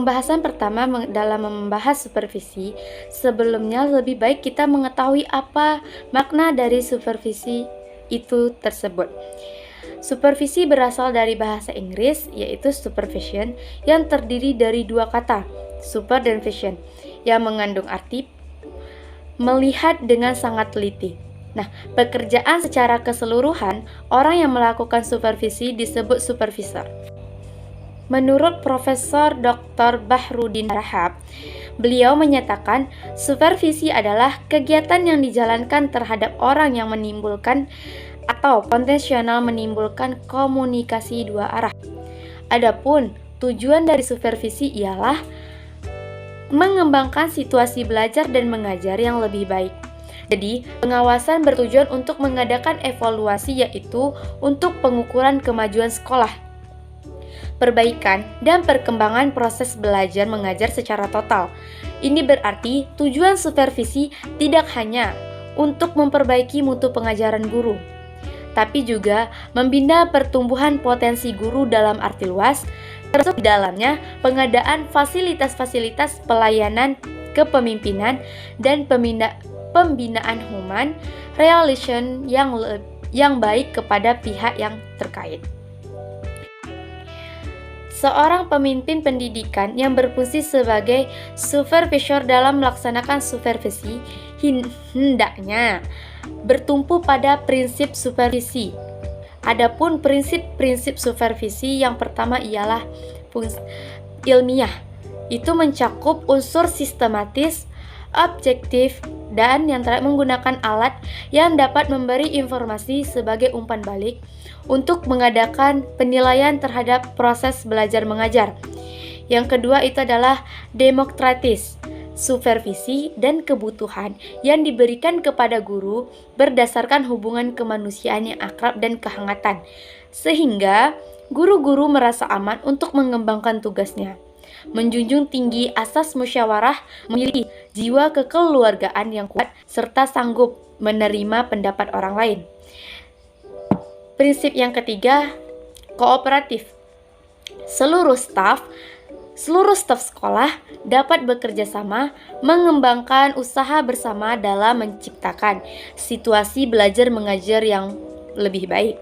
pembahasan pertama dalam membahas supervisi, sebelumnya lebih baik kita mengetahui apa makna dari supervisi itu tersebut. Supervisi berasal dari bahasa Inggris, yaitu supervision, yang terdiri dari dua kata, super dan vision, yang mengandung arti melihat dengan sangat teliti. Nah, pekerjaan secara keseluruhan, orang yang melakukan supervisi disebut supervisor. Menurut Profesor Dr. Bahrudin Rahab, beliau menyatakan supervisi adalah kegiatan yang dijalankan terhadap orang yang menimbulkan atau potensial menimbulkan komunikasi dua arah. Adapun tujuan dari supervisi ialah mengembangkan situasi belajar dan mengajar yang lebih baik. Jadi, pengawasan bertujuan untuk mengadakan evaluasi, yaitu untuk pengukuran kemajuan sekolah, perbaikan, dan perkembangan proses belajar mengajar secara total. Ini berarti tujuan supervisi tidak hanya untuk memperbaiki mutu pengajaran guru, tapi juga membina pertumbuhan potensi guru dalam arti luas, termasuk di dalamnya pengadaan fasilitas-fasilitas pelayanan kepemimpinan dan pembinaan human relation yang baik kepada pihak yang terkait. Seorang pemimpin pendidikan yang berfungsi sebagai supervisor dalam melaksanakan supervisi hendaknya bertumpu pada prinsip supervisi. Adapun prinsip-prinsip supervisi yang pertama ialah ilmiah. Itu mencakup unsur sistematis, objektif, dan yang terakhir menggunakan alat yang dapat memberi informasi sebagai umpan balik untuk mengadakan penilaian terhadap proses belajar mengajar. Yang kedua itu adalah demokratis, supervisi dan kebutuhan yang diberikan kepada guru berdasarkan hubungan kemanusiaan yang akrab dan kehangatan, sehingga guru-guru merasa aman untuk mengembangkan tugasnya. Menjunjung tinggi asas musyawarah, memiliki jiwa kekeluargaan yang kuat, serta sanggup menerima pendapat orang lain. Prinsip yang ketiga, kooperatif. Seluruh staf sekolah dapat bekerja sama, mengembangkan usaha bersama dalam menciptakan situasi belajar mengajar yang lebih baik.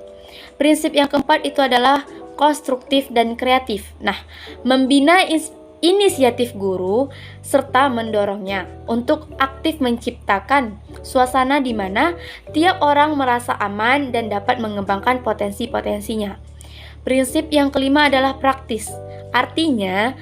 Prinsip yang keempat itu adalah konstruktif dan kreatif. Nah, membina inisiatif guru serta mendorongnya untuk aktif menciptakan suasana di mana tiap orang merasa aman dan dapat mengembangkan potensi-potensinya. Prinsip yang kelima adalah praktis. Artinya,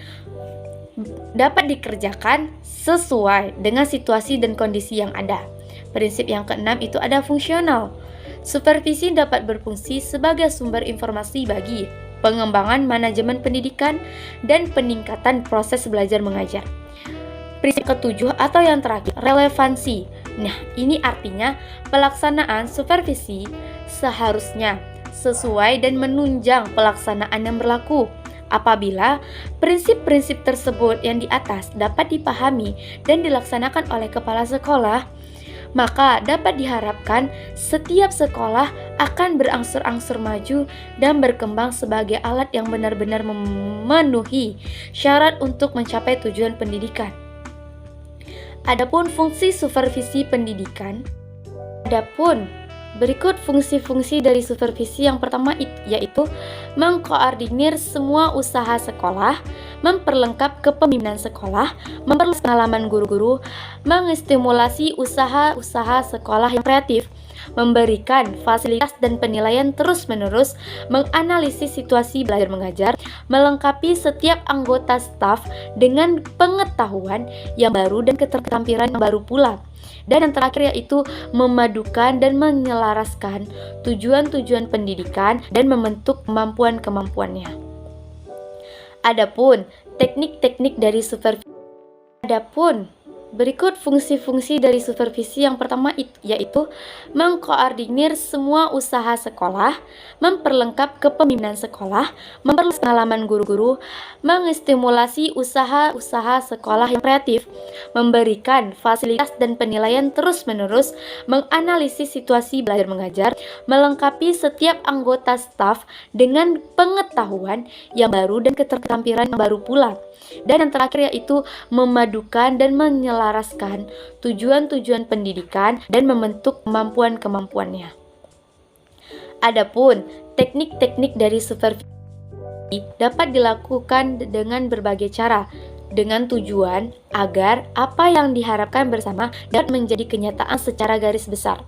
dapat dikerjakan sesuai dengan situasi dan kondisi yang ada. Prinsip yang keenam itu ada fungsional. Supervisi dapat berfungsi sebagai sumber informasi bagi pengembangan manajemen pendidikan dan peningkatan proses belajar mengajar. Prinsip ketujuh atau yang terakhir, relevansi. Nah, ini artinya pelaksanaan supervisi seharusnya sesuai dan menunjang pelaksanaan yang berlaku. Apabila prinsip-prinsip tersebut yang di atas dapat dipahami dan dilaksanakan oleh kepala sekolah, maka dapat diharapkan setiap sekolah akan berangsur-angsur maju dan berkembang sebagai alat yang benar-benar memenuhi syarat untuk mencapai tujuan pendidikan. Adapun fungsi supervisi pendidikan, berikut fungsi-fungsi dari supervisi. Yang pertama yaitu mengkoordinir semua usaha sekolah, memperlengkap kepemimpinan sekolah, memperluas pengalaman guru-guru, mengestimulasi usaha-usaha sekolah yang kreatif, memberikan fasilitas dan penilaian terus-menerus, menganalisis situasi belajar mengajar, melengkapi setiap anggota staf dengan pengetahuan yang baru dan keterampilan yang baru pula. Dan yang terakhir yaitu memadukan dan menyelaraskan tujuan-tujuan pendidikan dan membentuk kemampuan-kemampuannya. Adapun teknik-teknik dari supervisi. Berikut fungsi-fungsi dari supervisi yang pertama yaitu mengkoordinir semua usaha sekolah, memperlengkap kepemimpinan sekolah, memperluas pengalaman guru-guru, mengestimulasi usaha-usaha sekolah yang kreatif, memberikan fasilitas dan penilaian terus-menerus, menganalisis situasi belajar mengajar, melengkapi setiap anggota staf dengan pengetahuan yang baru dan keterampilan yang baru pula. Dan yang terakhir yaitu memadukan dan menyelaraskan tujuan-tujuan pendidikan dan membentuk kemampuan-kemampuannya. Adapun teknik-teknik dari supervisi dapat dilakukan dengan berbagai cara dengan tujuan agar apa yang diharapkan bersama dapat menjadi kenyataan secara garis besar.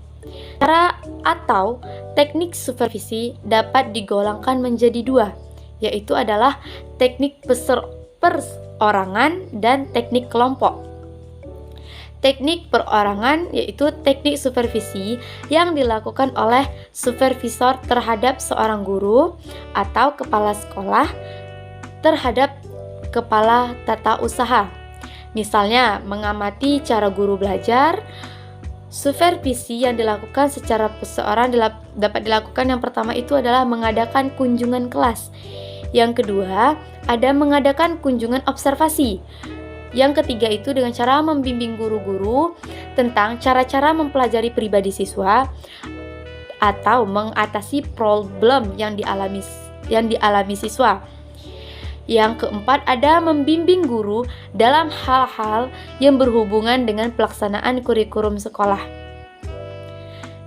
Cara atau teknik supervisi dapat digolongkan menjadi dua, yaitu adalah teknik perorangan dan teknik kelompok. Teknik perorangan yaitu teknik supervisi yang dilakukan oleh supervisor terhadap seorang guru atau kepala sekolah terhadap kepala tata usaha. Misalnya, mengamati cara guru belajar. Supervisi yang dilakukan secara perseorangan dapat dilakukan yang pertama itu adalah mengadakan kunjungan kelas. Yang kedua, ada mengadakan kunjungan observasi. Yang ketiga itu dengan cara membimbing guru-guru tentang cara-cara mempelajari pribadi siswa atau mengatasi problem yang dialami siswa. Yang keempat, ada membimbing guru dalam hal-hal yang berhubungan dengan pelaksanaan kurikulum sekolah.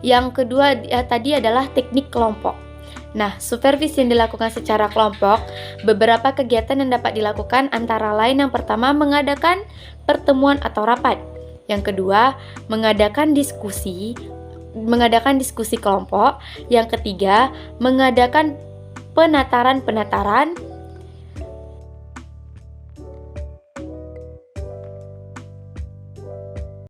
Yang kedua tadi adalah teknik kelompok. Nah, supervisi yang dilakukan secara kelompok, beberapa kegiatan yang dapat dilakukan antara lain yang pertama mengadakan pertemuan atau rapat. Yang kedua, mengadakan diskusi kelompok. Yang ketiga, mengadakan penataran.